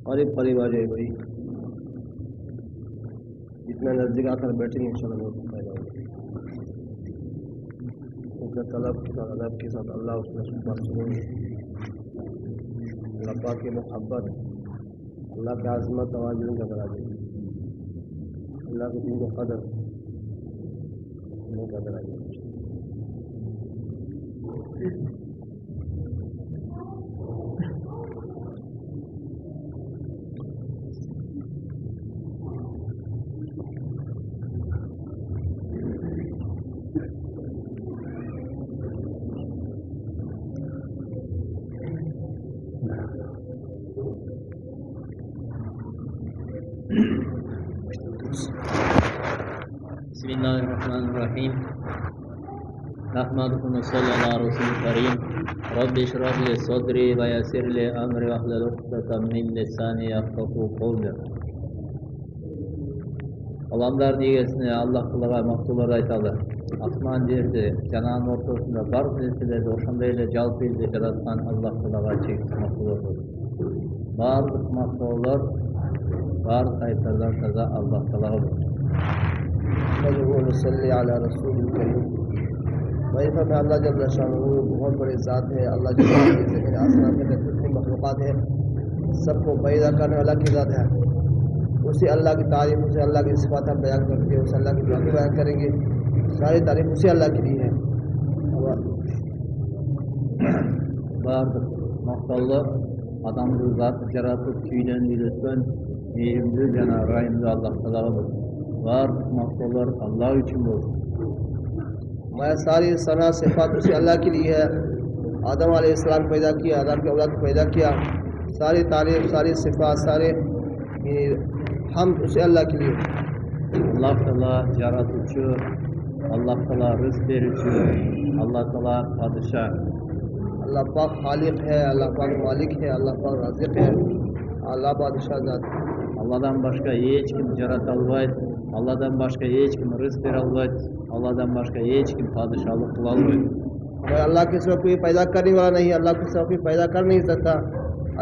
قریب قریب آ جائے بھائی، جتنا نزدیک آ کر بیٹھیں گے انشاءاللہ بہت فائدہ ہوگا. اپنے طلب کے ساتھ ادب کے ساتھ اللہ اس میں بات سنیں گے. اللہ پاک کی محبت، اللہ کی عظمت توازن کا کرا دیں گے. اللہ کے دین کو قدر نہیں قدر آئے گی. بسم اللہ الرحمن الرحیم. نحمدہ ونصلی علی رسول کریم. رب اشرح لی صدری ویسر لی امری واحلل عقدۃ من لسانی یفقهوا قولی. Alamlar digesine Allah kulağa mahsullar aytalı. Asman yerde, cananın ortasında var silsilede, oşandayla calpıyla yaratkan Allah kulağa çekti mahsullar. Bazı mahsullar, bazı kayıtlardan kaza Allah kulağa olur. صلی علی رسول کریم. معرفت میں اللہ جل شانہ بہت بڑی ذات ہے. اللہ جل شانہ آسمان میں جتنی مخلوقات ہیں سب کو پیدا کرنے والا کی ذات ہے. اسی اللہ کی تعریف، اسے اللہ کی صفات ہم بیان کر کے اسے اللہ کی باتیں بیان کریں گے. ساری تعریف اسی اللہ کے لیے ہے. Bazı mahsullar adamı zat yaratıp tüyden bilirsen meyimli cana rahimli Allah kulağa olur. Var mahsullar Allah için olur. میں ساری ثنا صفات اسی اللہ کے لیے ہے. آدم علیہ السلام پیدا کیا، آدم کے اولاد کو پیدا کیا. ساری تعریف، ساری صفات، سارے حمد اسی اللہ کے لیے. Allah Teala yaratıcı, Allah Teala rızk verici, Allah Teala padişah. اللہ پاک خالق ہے، اللہ پاک مالک ہے، اللہ پاک رازق ہے، اللہ بادشاہ ذات. Allah'dan başka hiç kim yaratalmaydı. Allah'dan başka hiç kim rızk veralmaydı. Allah'dan başka hiç kim padişahlık kılalmaydı. اور اللہ کے سوا کوئی پیدا کرنے والا نہیں، اللہ کے سوا کوئی پیدا کر نہیں سکتا،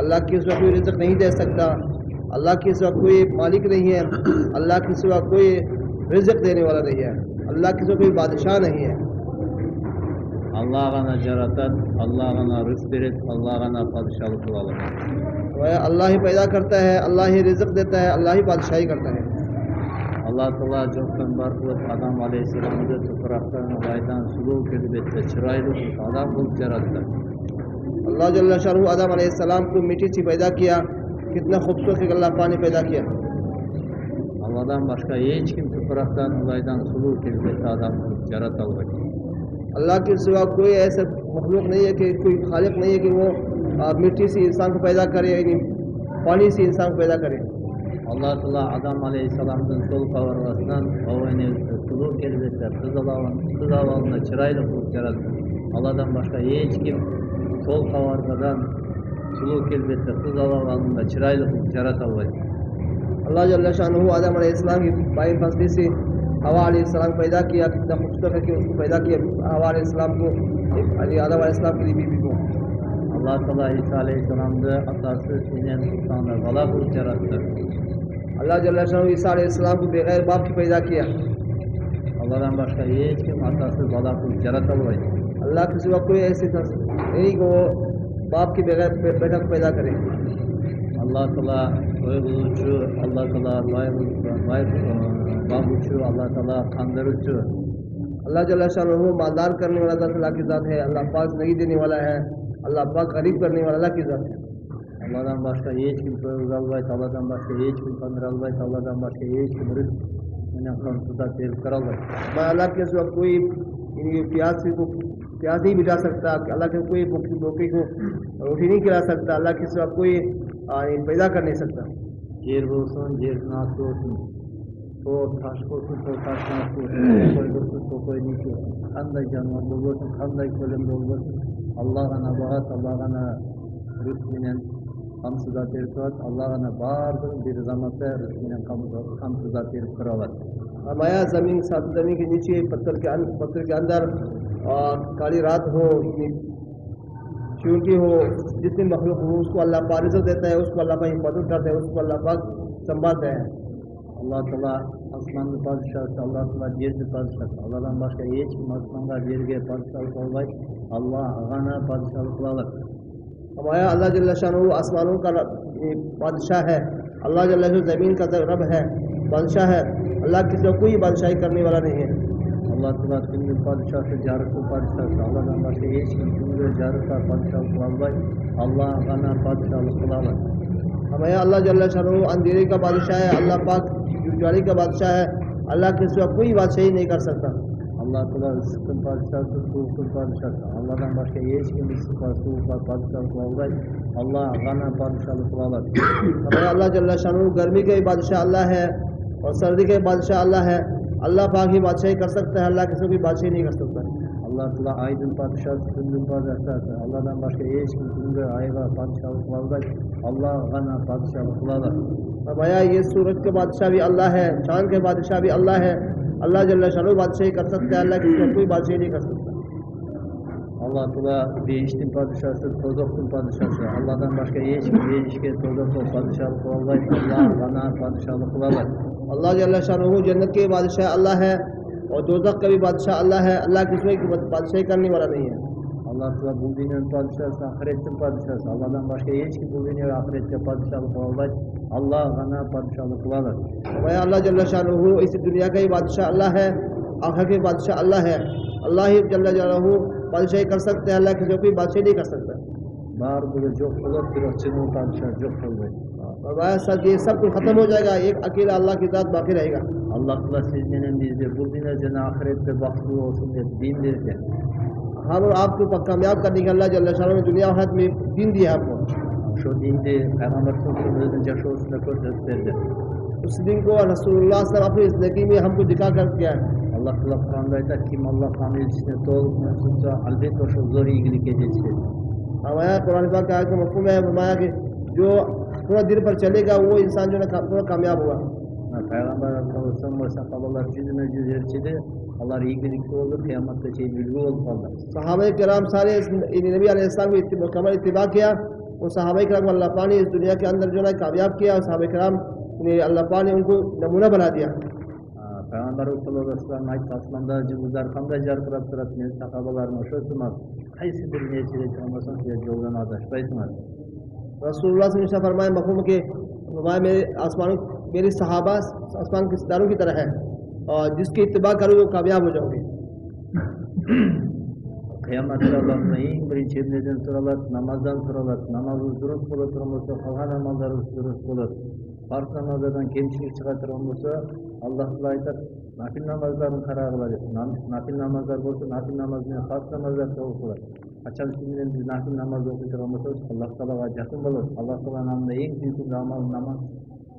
اللہ کے سوا کوئی رزق نہیں دے سکتا، اللہ کے سوا کوئی مالک نہیں ہے، اللہ کے سوا کوئی رزق دینے والا نہیں ہے، اللہ کے سوا کوئی بادشاہ نہیں ہے. Allah'a yaratan, Allah'a rızk verir, Allah'a padişahlık kılalım. وہ اللہ ہی پیدا کرتا ہے، اللہ ہی رزق دیتا ہے، اللہ ہی بادشاہی کرتا ہے. Allah Teala çoktan var kılıp Adam Aleyhisselam'ı topraktan, olaydan, suluğu kelbette, çıraylı adam bulup yarattı. اللہ جل شانہ آدم علیہ السلام کو مٹی سے پیدا کیا. کتنا خوبصورت اللہ پاک نے پیدا کیا. Allah'dan başka hiç kim topraktan, olaydan, suluğu kelbette adam bulup yaratalım. اللہ کے سوا کوئی ایسا مخلوق نہیں ہے کہ کوئی خالق نہیں ہے کہ وہ مٹی سے انسان کو پیدا کرے، یعنی پانی سے انسان کو پیدا کرے. Allah Teala Adam Aleyhisselam'ın sol kavargasından olayını suluğu kelbette, kız avalına çıraylı bulup yarattı. Allah'dan başka hiç kim sol kavargadan suluğu kelbette, kız avalına çıraylı bulup yaratalım. اللہ جل شانہ آدم علیہ السلام کی بائیں فصلی سے ہوا علیہ السلام پیدا کیا. کتنا خوبصورت ہے کہ اس کو پیدا کیا ہوا علیہ السلام کو، آدم علیہ السلام کی بیوی کو. Allah Teala İsa Aleyhisselam'da atası inen sultanlar bala bulup yarattı. اللہ جل شانہ عیسیٰ علیہ السلام کو بغیر باپ کی پیدا کیا. Allah'dan başka hiç kim atası bala bulup yaratalım. اللہ کے سوا کوئی ایسی نہیں کہ وہ باپ کے بغیر بیٹا کو پیدا کرے. Allah Teala öğütücü, Allah Teala babucu, Allah Teala kandırıcı. اللہ جل شانہ مالدار کرنے والا ذات اللہ کی ذات ہے. اللہ پاک نہیں دینے والا ہے، اللہ پاک غریب کرنے والا اللہ کی ذات ہے. Allah'dan başka hiç kim söz almayız, Allah'dan başka hiç kim kanır almayız, Allah'dan başka hiç kim rızk kansıda tehlikar almayız. میں اللہ کے سوا کوئی پیاس نہیں مٹا سکتا، اللہ کے کوئی بھوکے کو روٹی نہیں کھلا سکتا، اللہ کے سوا کوئی پیدا کر نہیں سکتا. Yer olsun, yer nasıl olsun, o taş olsun, o taş nasıl olsun, koy olsun, o koy nasıl olsun, kanday canlı olsun, kanday kölemde olsun, Allah'ına bağat, Allah'ına rızkinen kamsıda terkovat, Allah'ına bağırdır bir zamanda rızkinen kamsıda terkovat. ہمایا زمین سات زمین کے نیچے پتھر کے اندر کالی رات ہو، چونکہ وہ جتنی مخلوق ہو اس کو اللہ پاک رزق دیتا ہے، اس کو اللہ پاک حفاظت کرتا ہے، اس کو اللہ پاک سنبھالتا ہے. Allah Teala asmanın padişahı, Allah Teala yerli padişahı. Allah'dan başka hiç kim asmanda yerge padişahlık olmayı, Allah ağana padişahlık kılalar. ہمارا اللہ جل شانہ آسمانوں کا بادشاہ ہے، اللہ جل شانہ زمین کا رب ہے، بادشاہ ہے. اللہ کسی کو کوئی بادشاہی کرنے والا نہیں ہے. Allah Teala tümlü padişahı, carıklı padişahı. Allah'dan başka hiç kim tümlü carıklı padişahlık kılalar. Allah ağana padişahlık kılalar. ہمارا اللہ جل شانہ اندھیرے کا بادشاہ ہے، اللہ پاک جواری کا بادشاہ ہے. اللہ کے سوا کوئی بادشاہی نہیں کر سکتا. Allah Teala ıskın padişahı, soğukun padişahı. Allah'dan başka hiç kim ıskıkla, soğukla padişahlık kılalar. Allah ağana padişahlık kılalar. ہمارا اللہ جل شانہ گرمی کا بھی بادشاہ اللہ ہے اور سردی کا بھی بادشاہ اللہ ہے. اللہ پاک ہی بادشاہی کر سکتا ہے، اللہ کسی کو بھی بادشاہی نہیں کر سکتا. Allah Teala aydın padişahı, tümlü padişahı. Allah'dan başka hiç kim tümlü ayga padişahlık kılalar. Allah ağana padişahlık kılalar. ہمارا یہ سورج کا بادشاہ بھی اللہ ہے، چاند کے بادشاہ بھی اللہ ہے. اللہ جل شانہ بادشاہی کر سکتا ہے، اللہ کسی کو کوئی بادشاہی نہیں کر سکتا. Allah Teala değiştin padişahı, tozoktun padişahı. Allah'dan başka hiç kim değişke tozoktu padişahlık kılalar. Allah ağana padişahlık kılalar. اللہ جل شانہ جنت کے بادشاہ اللہ ہے اور دوزخ کا بھی بادشاہ اللہ ہے. اللہ کسی کی بادشاہی کرنے والا نہیں ہے. Allah Teala bu dünyanın padişahı, ahiretin padişahı. Allah'dan başka hiç kim bu dünya ve ahirette padişahlık kılalar. Allah ağana padişahlık kılalar. ہمارا اللہ جل شانہ اس دنیا کا ہی بادشاہ اللہ ہے، آخر کے بادشاہ اللہ ہے. اللہ ہی جل جلالہ بادشاہی کر سکتا ہے، اللہ کسی کو کوئی بادشاہی نہیں کر سکتا. Bağır böyle çok olur, bir açının padişahı çok olur. ہمارا سب یہ سب کچھ ختم ہو جائے گا، ایک اکیلا اللہ کی ذات باقی رہے گا. Allah Teala sizden bizde bu dünyada ve ahirette bahtlı olsun diye din verdi. ہم اور آپ کو کامیاب کرنے کے اللہ جل شانہ نے دنیا حد میں دین دیا ہے ہم کو. Şu dinde Peygamber Sallallahu yaşı olsun da gösterdi. اس دن کو رسول اللہ صلی اللہ علیہ وسلم اپنی زندگی میں ہم کو دکھا کر کیا ہے. Allah Teala Kur'an'da ayet kim Allah kanı içinde doğruluk mensupsa elbette o zor ilgilik edecek. ہمارا قرآن پاک کا آیت کا مفہوم ہے فرمایا کہ جو پورا دن پر چلے گا وہ انسان جو ہے پورا کامیاب ہوگا. Peygamber Sallallahu sahabalar cüzüne cüzerçidi. Allah ilgilikli oldu, kıyamatta bilgi oldu falan. صحابہ کرام سارے نبی علیہ السلام کی مکمل اتباع کیا. وہ صحابہ کرام کو اللہ پاک نے اس دنیا کے اندر جو ہے کامیاب کیا اور صحابہ کرام نے اللہ پاک نے ان کو نمونہ بنا دیا. Peygamber Sallallahu aleyhi ve sellem ayet asmanda cüzler kamda jarkırap sırat ne sahabaların hoşusunuz. Kaysi bir niyetiyle çalmasın diye yoldan adaştaysınız. رسول اللہ صلی اللہ علیہ وسلم فرمائے مفہوم کہ میرے آسمانوں میری صحابہ آسمان کے ستاروں کی طرح ہے اور جس کی اتباع کرو وہ کامیاب ہو جاؤ گے. Kıyamet Allah'ın en birinci emreden sıralar, namazdan sıralar, namazı dürüst olur, olursa, kalan namazları dürüst olur. Farz namazlardan kemçilik çıkartır olursa, Allah layıklar, nafil namazların kararları, nafil namazlar olsa, nafil namazına farz namazlar soğuk olur. Açan şimdiden biz nafil namaz okuyacak olursa, Allah Teala'ya yakın olur. Allah Teala'nın namında en büyük namaz.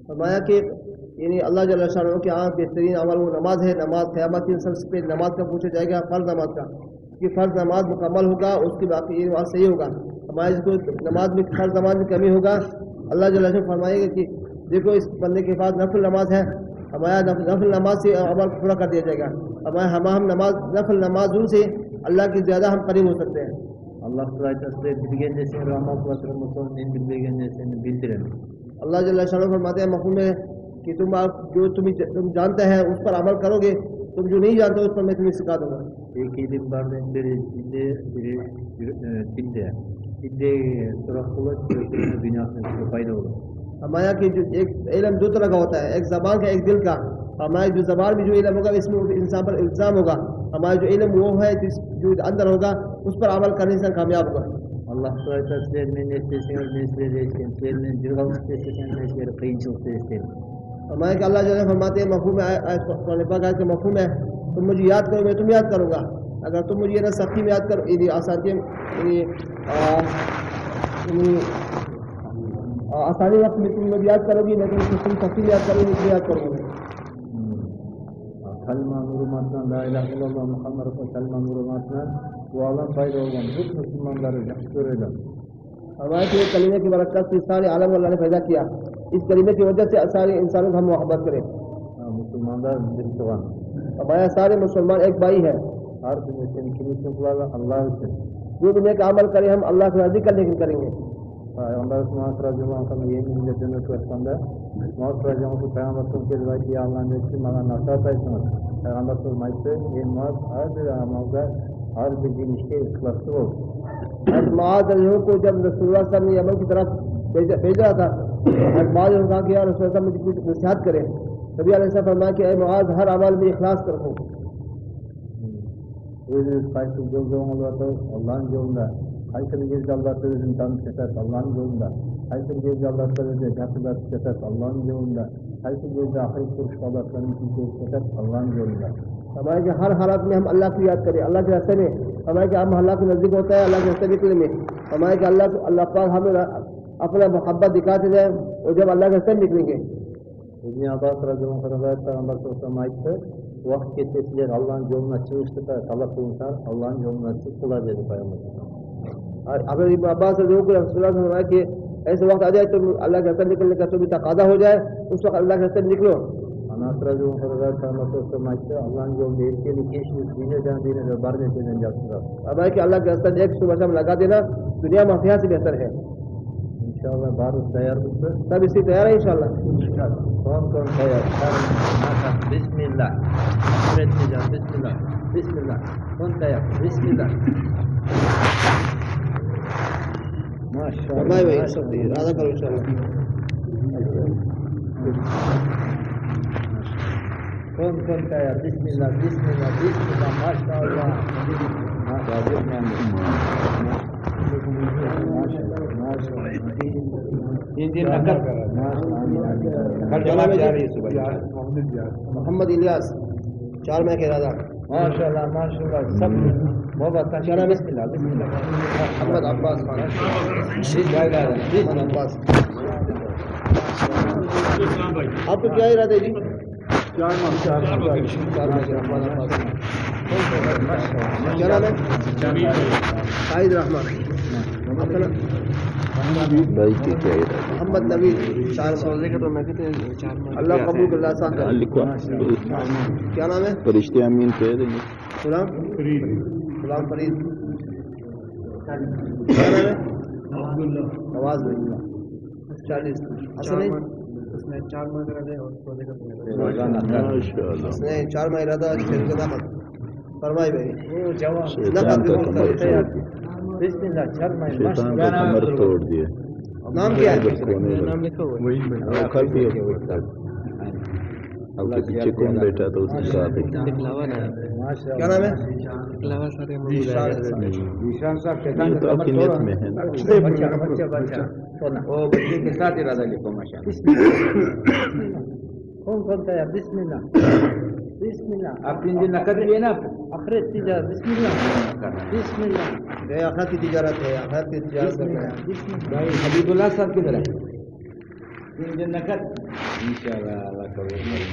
فرمایا کہ یعنی اللہ جل شانہ کے یہاں بہترین عمل وہ نماز ہے. نماز قیامت کے سب سے نماز کا پوچھا جائے گا، فرض نماز کا. کہ فرض نماز مکمل ہوگا اس کی باقی یہ نماز صحیح ہوگا. ہمارے جس کو نماز میں فرض نماز میں کمی ہوگا اللہ جل شانہ فرمائے گا کہ دیکھو اس بندے کے پاس نفل نماز ہے، ہمارا نفل نماز سے عمل پورا کر دیا جائے گا. ہم نماز نفل نمازوں سے اللہ کی زیادہ ہم قریب ہو سکتے ہیں. Allah Teala bilgen de seni amal kılatır, mutluluk bilgen de seni bildirin. اللہ جل شانہ فرماتے ہیں مفہوم ہے کہ تم جو تم جانتے ہیں اس پر عمل کرو گے، تم جو نہیں جانتے اس پر میں تمہیں سکھا دوں گا. ایک ilim vardır, biri dilde. Dilde surak olur, dünyasında fayda olur. ہمارا کہ جو ایک علم دو طرح کا ہوتا ہے، ایک زبان کا ایک دل کا. ہمارے جو زبان میں جو علم ہوگا اس میں انسان پر الزام ہوگا. ہمارا جو علم وہ ہے جو اندر ہوگا اس پر عمل کرنے سے کامیاب ہوگا. Allah Teala sizlerden neslesin, neslesin, sizlerden cırgalık istesin, nesleri kıyınçılık istesin. ہمارے کہ اللہ جل فرماتے ہیں مفہوم ہے قرآن پاک کا مفہوم ہے تم مجھے یاد کرو میں تم یاد کروں گا. اگر تم مجھے نا سختی میں یاد کرو یعنی آسانی آسانی وقت میں تم مجھے یاد کرو گی، لیکن تم سختی میں یاد کرو گی یاد کروں گا. Kalma nurumatından la ilahe illallah Muhammed Resulullah kalma nurumatından bu alan fayda olan bütün Müslümanları yakışık görelim. ہمارے کہ کلمے کی برکت سے سارے عالم اللہ نے پیدا کیا، اس کلمے کی وجہ سے سارے انسانوں کو ہم محبت کریں. Müslümanlar bir tuğan. ہمارے سارے مسلمان ایک بھائی ہے. Her gün senin kim için kullanır? Allah için. جو بھی نیک عمل کریں ہم اللہ سے راضی کرنے کے کریں گے. Peygamber Muhammed radıyallahu anh'a yeni milletini kırsanda Muhammed radıyallahu anh Peygamber Sultan Kezvaki Allah'ın etsin bana nasıl saysınız. Peygamber sormaydı. En Muhammed her bir amalda her bir ilişki ikhlası olur. معاذ کو جب رسول اللہ صلی اللہ علیہ وسلم نے یمن کی طرف بھیجا تھا معاذ نے کہا کہ یا رسول اللہ مجھے کچھ نصیحت کرے. نبی علیہ السلام فرمایا کہ اے معاذ ہر عمل میں اخلاص رکھو. Özünüz kaysız yolda Allah'ın yolunda. Kaysız gezdi Allah'ta özünü tanıt keser Allah'ın yolunda. Kaysız gezdi Allah'ta özünü yakıdat keser Allah'ın yolunda. Kaysız gezdi ahiret kuruşu Allah'tan için keser Allah'ın yolunda. ہمارے کہ ہر حالات میں ہم اللہ کو یاد کریں اللہ کے راستے میں. ہمارے کہ ہم اللہ کو نزدیک ہوتا ہے اللہ کے راستے نکلنے میں. ہمارے کہ اللہ پاک ہمیں اپنا محبت دکھاتے جائے اور جب اللہ کے راستے نکلیں گے. İbn Abbas radıyallahu anh Peygamber sallallahu aleyhi ve sellem vakit geçirdiler Allah'ın yoluna çıkıştı da talak olunlar Allah'ın yoluna çıktılar dedi Peygamber. اگر ابن عباس رضی اللہ عنہ رسول اللہ نے فرمایا کہ ایسے وقت آ جائے تو اللہ کے راستے نکلنے کا تو بھی تقاضا ہو جائے اس وقت اللہ کے راستے نکلو. Anas radıyallahu anh Peygamber sallallahu aleyhi ve sellem Allah'ın yolunda erkeğini geçmiş dine ve barneteden yaptılar. فرمایا کہ اللہ کے راستے ایک صبح شام لگا دینا دنیا میں سے بہتر ہے. İnşallah barut dayar mısın? سب اس کی تیار ہے انشاءاللہ. Kon dayar. Bismillah. Üreteceğim. Bismillah. Bismillah. Kon dayar. Bismillah. Maşallah. فرمائے بھائی سب ارادہ کرو انشاءاللہ. Kon dayar. Bismillah. Bismillah. Bismillah. Maşallah. کیا نام ہے محمد الیاس 4 ماہ کا ارادہ. ماشاءاللہ ماشاءاللہ سب محبت کیا نام ہے بسم محمد عباس خان. محمد عباس آپ کو کیا ارادہ ہے جی؟ 4 ماہ کے رحمان عباس. کیا نام ہے؟ شاہد رحمان. بھائی کے کیا ارادہ محمد نوید 4 ماہ. اللہ قبول کر اللہ آسان کر. کیا نام ہے؟ فرشتے امین کہہ دیں گے. غلام فرید. کیا نام ہے؟ نواز بھائی 40. اصل نہیں اس نے 4 ماہ ارادہ اس نے 4 ماہ ارادہ نقد فرمائی بھائی شیطان کا کمر توڑ دیا. بسم اللہ شرم شیطان کا کمر توڑ دیا. نام کیا ہے؟ نام لکھا ہوا ہے کل بھی اب کے پیچھے کون بیٹھا تھا اس کے ساتھ کیا نام ہے؟ یہ تو آپ کی نیت میں ہے نا. وہ بچے کے ساتھ ارادہ لکھو ماشاءاللہ. کون کھولتا ہے؟ بسم اللہ بسم اللہ. آپ 3 دن نقد لیے نا آخرت تجارت. بسم اللہ بسم اللہ. یہ آخرت کی تجارت ہے. آخرت کی تجارت کر رہے ہیں. بھائی حبیب اللہ صاحب کدھر ہے؟ 3 دن نقد انشاءاللہ اللہ قبول کرے.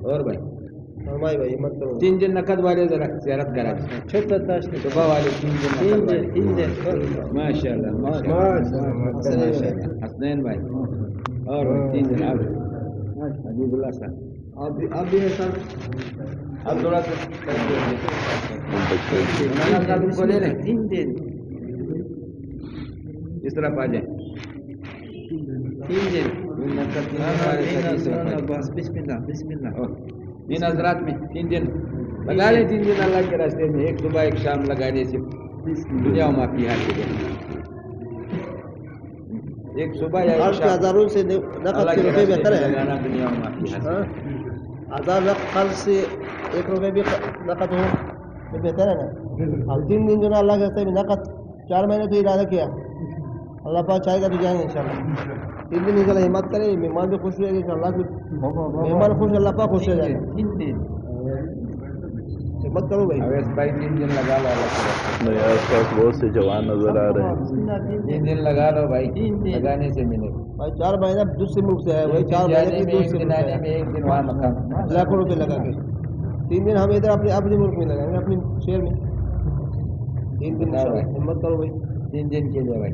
اور بھائی فرمائی بھائی مت کرو. 3 دن نقد والے ذرا زیارت کرا صبح والے 3 دن ماشاءاللہ ماشاءاللہ حسنین بھائی اور 3 دن آپ حبیب اللہ صاحب آپ بھی ہے سر. اب تھوڑا سا کو لے لیں 3 دن اس طرح پا جائیں 3 دن بس بسم اللہ بسم اللہ. ان حضرات میں 3 دن لگا لیں. 3 دن اللہ کے راستے میں ایک صبح ایک شام لگانے سے دنیا و معافی حال کے ایک صبح یا ایک شام ہزاروں سے نقد کے روپے بہتر ہے. لگانا دنیا و معافی حال. 1000 قرض سے 1 روپے بھی نقد ہو تو بہتر ہے نا. اور 3 دن جو نا اللہ کے راستے میں نقد 4 مہینے تو ارادہ کیا اللہ پاک چاہے گا تو جائیں گے انشاءاللہ. 3 دن انشاءاللہ ہمت کریں. مہمان بھی خوش رہے گا انشاءاللہ. مہمان خوش اللہ پاک خوش رہ جائے گا. 3 دن ہمت کرو بھائی. اویس بھائی 3 دن لگا لو. میرے آس پاس بہت سے جوان نظر آ رہے ہیں. 3 دن لگا لو بھائی. لگانے سے ملے بھائی 4 مہینہ دوسرے ملک سے ہے بھائی. 4 مہینے کی دوسرے ملک سے ہے. ایک دن وہاں مقام لاکھوں روپے لگا کے 3 دن ہم ادھر اپنے ملک میں لگائیں گے اپنے شہر میں. 3 دن ہمت کرو بھائی. 3 دن کے لیے بھائی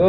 2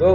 2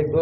1-2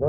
2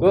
2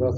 2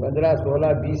15, 16, 20